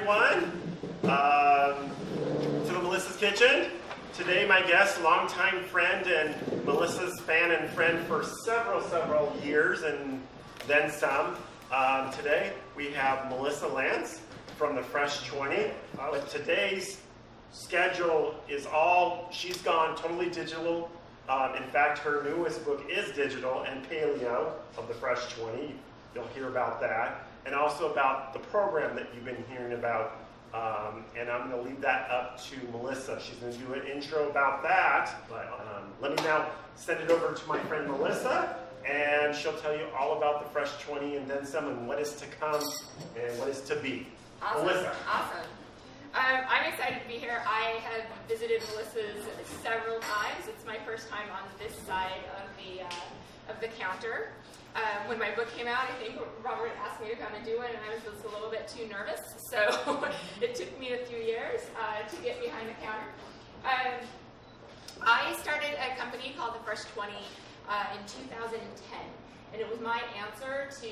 everyone, to the Melissa's Kitchen. Today, my guest, longtime friend and Melissa's fan and friend for several years and then some. Today, we have Melissa Lanz from the Fresh 20. Today's schedule is she's gone totally digital. In fact, her newest book is digital and paleo of the Fresh 20. You'll hear about that. And also about the program that you've been hearing about. And I'm going to leave that up to Melissa. She's going to do an intro about that. But let me now send it over to my friend Melissa, and she'll tell you all about the Fresh 20 and then some, and what is to come and what is to be. Awesome. Melissa. Awesome. I'm excited to be here. I have visited Melissa's several times. It's my first time on this side of the counter. When my book came out, I think Robert asked me to come and do it, and I was just a little bit too nervous. So it took me a few years to get behind the counter. I started a company called the Fresh 20 in 2010, and it was my answer to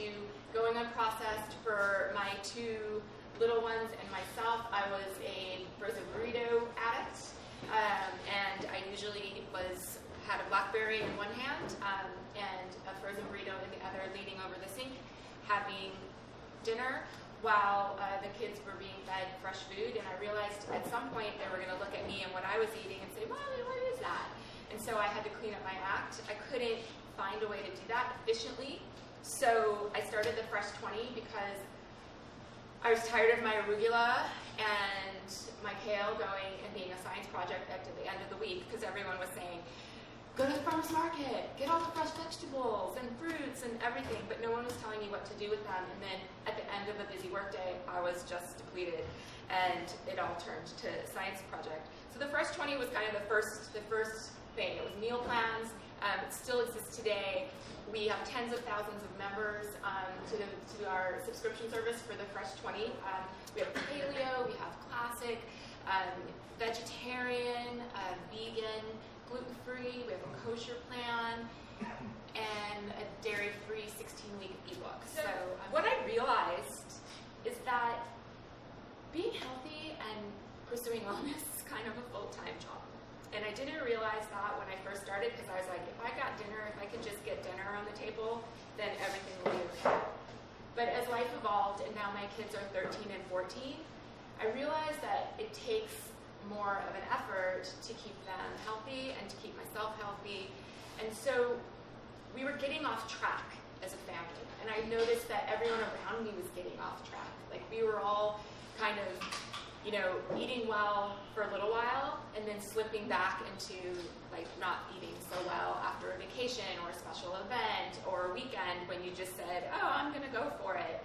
going unprocessed for my two little ones and myself. I was a frozen burrito addict, and I usually had a BlackBerry in one hand and a frozen burrito in the other, leaning over the sink, having dinner while the kids were being fed fresh food. And I realized at some point they were going to look at me and what I was eating and say, "Mommy, what is that?" And so I had to clean up my act. I couldn't find a way to do that efficiently. So I started the Fresh 20 because I was tired of my arugula and my kale going and being a science project at the end of the week, because everyone was saying, "Go to the farmer's market, get all the fresh vegetables and fruits and everything," but no one was telling me what to do with them. And then at the end of a busy workday, I was just depleted, and it all turned to science project. So the Fresh 20 was kind of the first thing. It was meal plans. It still exists today. We have tens of thousands of members to our subscription service for the Fresh 20. We have paleo, we have classic, vegetarian, vegan, gluten-free, we have a kosher plan, and a dairy-free 16-week ebook. So what I realized is that being healthy and pursuing wellness is kind of a full-time job. And I didn't realize that when I first started, because I was like, if I got dinner, if I could just get dinner on the table, then everything will be okay. But as life evolved, and now my kids are 13 and 14, I realized that it takes more of an effort to keep them healthy and to keep myself healthy. And so we were getting off track as a family. And I noticed that everyone around me was getting off track. Like, we were all kind of, eating well for a little while and then slipping back into like not eating so well after a vacation or a special event or a weekend when you just said, "Oh, I'm going to go for it."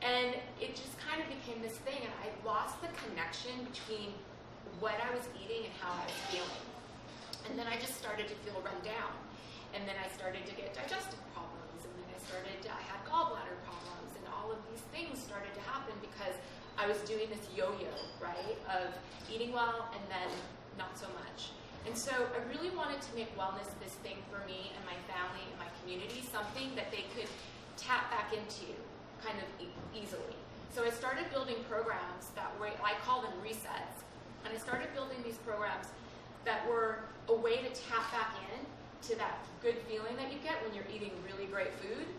And it just kind of became this thing, and I lost the connection between what I was eating and how I was feeling. And then I just started to feel run down. And then I started to get digestive problems. And then I had gallbladder problems. And all of these things started to happen because I was doing this yo-yo, right, of eating well and then not so much. And so I really wanted to make wellness this thing for me and my family and my community, something that they could tap back into kind of easily. So I started building programs that were, I call them resets. And I started building these programs that were a way to tap back in to that good feeling that you get when you're eating really great food.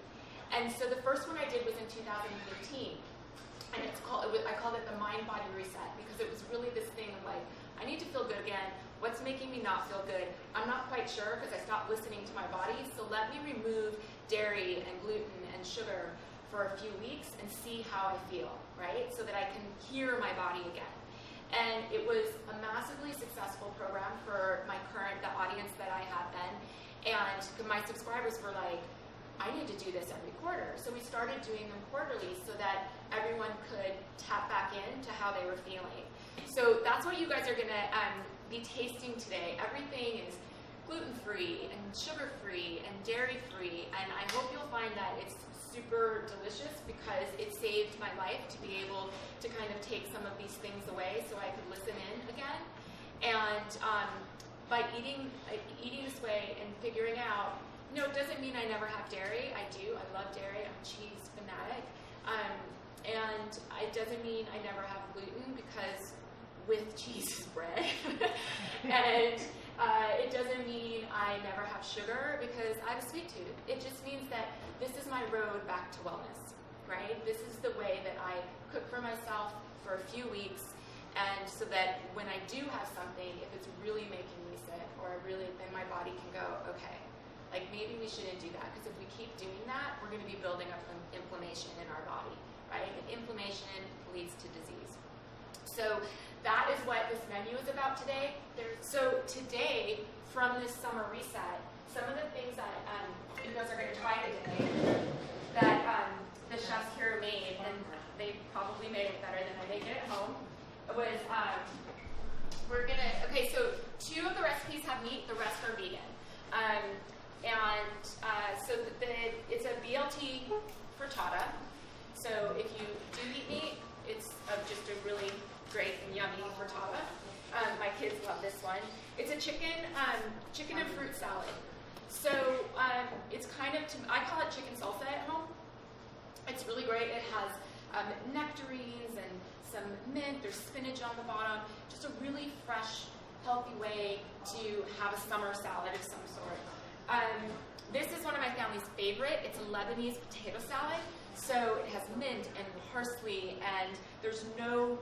And so the first one I did was in 2015. And I called it the Mind Body Reset, because it was really this thing of like, I need to feel good again. What's making me not feel good? I'm not quite sure because I stopped listening to my body. So let me remove dairy and gluten and sugar for a few weeks and see how I feel, right? So that I can hear my body again. And it was a massively successful program for the audience that I had then. And my subscribers were like, I need to do this every quarter. So we started doing them quarterly so that everyone could tap back into how they were feeling. So that's what you guys are going to be tasting today. Everything is gluten-free and sugar-free and dairy-free. And I hope you'll find that it's super delicious because it saved my life to be able to kind of take some of these things away so I could listen in again. And by eating this way and figuring out, it doesn't mean I never have dairy. I do. I love dairy. I'm a cheese fanatic. And it doesn't mean I never have gluten with cheese is bread. And it doesn't mean I never have sugar because I have a sweet tooth. It just means that this is my road back to wellness, right? This is the way that I cook for myself for a few weeks, and so that when I do have something, if it's really making me sick, or then my body can go, okay, like maybe we shouldn't do that, because if we keep doing that, we're going to be building up inflammation in our body, right? And inflammation leads to disease. So that is what this menu is about today. So today, from this summer reset, some of the things that you guys are going to try today that the chefs here made, and they probably made it better than I make it at home, was okay, so 2 of the recipes have meat, the rest are vegan. So it's a BLT frittata. So if you do eat meat, it's just a really great and yummy frittata. My kids love this one. It's a chicken and fruit salad. So it's kind of, I call it chicken salsa at home. It's really great. It has nectarines and some mint. There's spinach on the bottom. Just a really fresh, healthy way to have a summer salad of some sort. This is one of my family's favorite. It's a Lebanese potato salad. So it has mint and parsley, and there's no,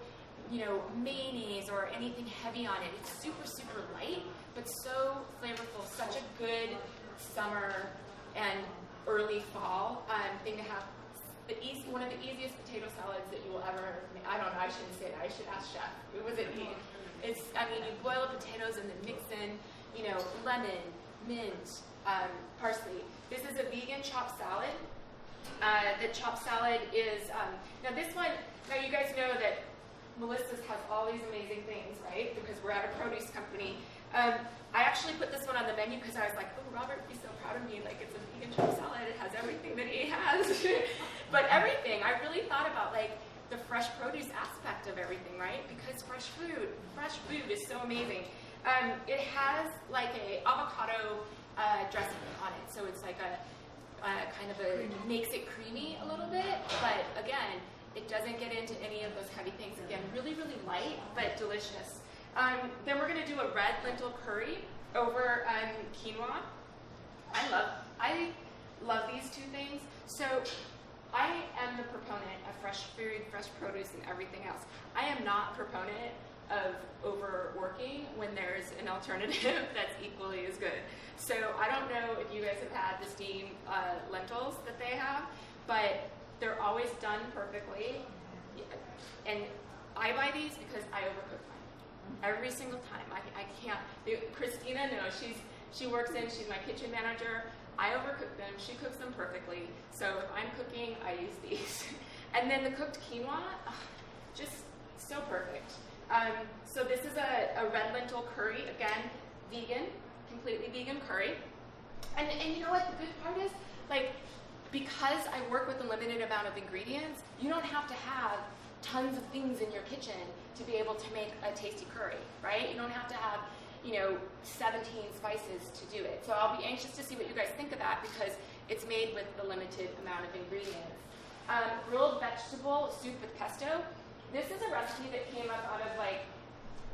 mayonnaise or anything heavy on it. It's super, super light, but so flavorful. Such a good summer and early fall thing to have. One of the easiest potato salads that you will ever make. I don't know, I shouldn't say that. I should ask Chef. It was you boil the potatoes and then mix in, lemon, mint, parsley. This is a vegan chopped salad. The chopped salad is, now you guys know that Melissa's has all these amazing things, right? Because we're at a produce company. I actually put this one on the menu because I was like, oh, Robert would be so proud of me. Like, it's a vegan chopped salad. It has everything that he has. But everything. I really thought about, like, the fresh produce aspect of everything, right? Because fresh food is so amazing. It has, like, a avocado dressing on it. So it's like makes it creamy a little bit. But, again, it doesn't get into any of those heavy things. Again, really, really light, but delicious. Then we're going to do a red lentil curry over quinoa. I love these 2 things. So I am the proponent of fresh food, fresh produce, and everything else. I am not a proponent of overworking when there's an alternative that's equally as good. So I don't know if you guys have had the steamed lentils that they have, but they're always done perfectly. And I buy these because I overcook mine. Every single time. I can't. Christina knows. She works she's my kitchen manager. I overcook them. She cooks them perfectly. So if I'm cooking, I use these. And then the cooked quinoa, just so perfect. So this is a red lentil curry. Again, vegan, completely vegan curry. And you know what the good part is? Like, because I work with a limited amount of ingredients, you don't have to have tons of things in your kitchen to be able to make a tasty curry, right? You don't have to have, 17 spices to do it. So I'll be anxious to see what you guys think of that because it's made with the limited amount of ingredients. Grilled vegetable soup with pesto. This is a recipe that came up out of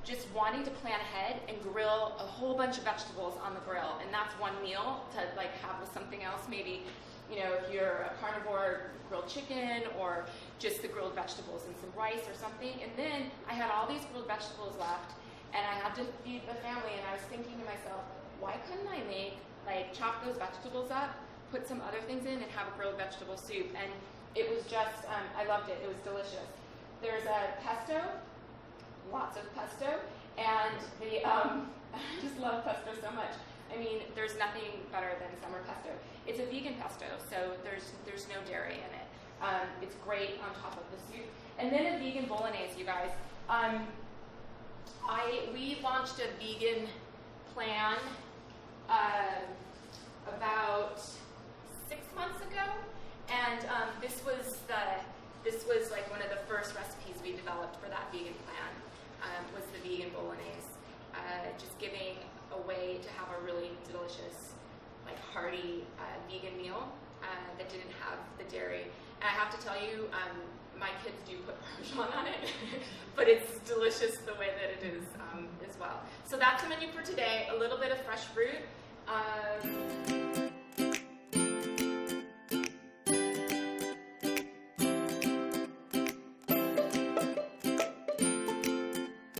just wanting to plan ahead and grill a whole bunch of vegetables on the grill. And that's one meal to have with something else. Maybe, if you're a carnivore, grilled chicken or just the grilled vegetables and some rice or something. And then I had all these grilled vegetables left and I had to feed the family. And I was thinking to myself, why couldn't I chop those vegetables up, put some other things in and have a grilled vegetable soup? And it was just, I loved it. It was delicious. There's a pesto, lots of pesto, and I just love pesto so much. I mean, there's nothing better than summer pesto. It's a vegan pesto, so there's no dairy in it. It's great on top of the soup. And then a vegan bolognese, you guys. We launched a vegan plan about 6 months ago, and this was one of the first recipes we developed for that vegan plan. Was the vegan bolognese, just giving a way to have a really delicious, hearty vegan meal that didn't have the dairy. And I have to tell you, my kids do put Parmesan on it, but it's delicious the way that it is as well. So that's the menu for today, a little bit of fresh fruit.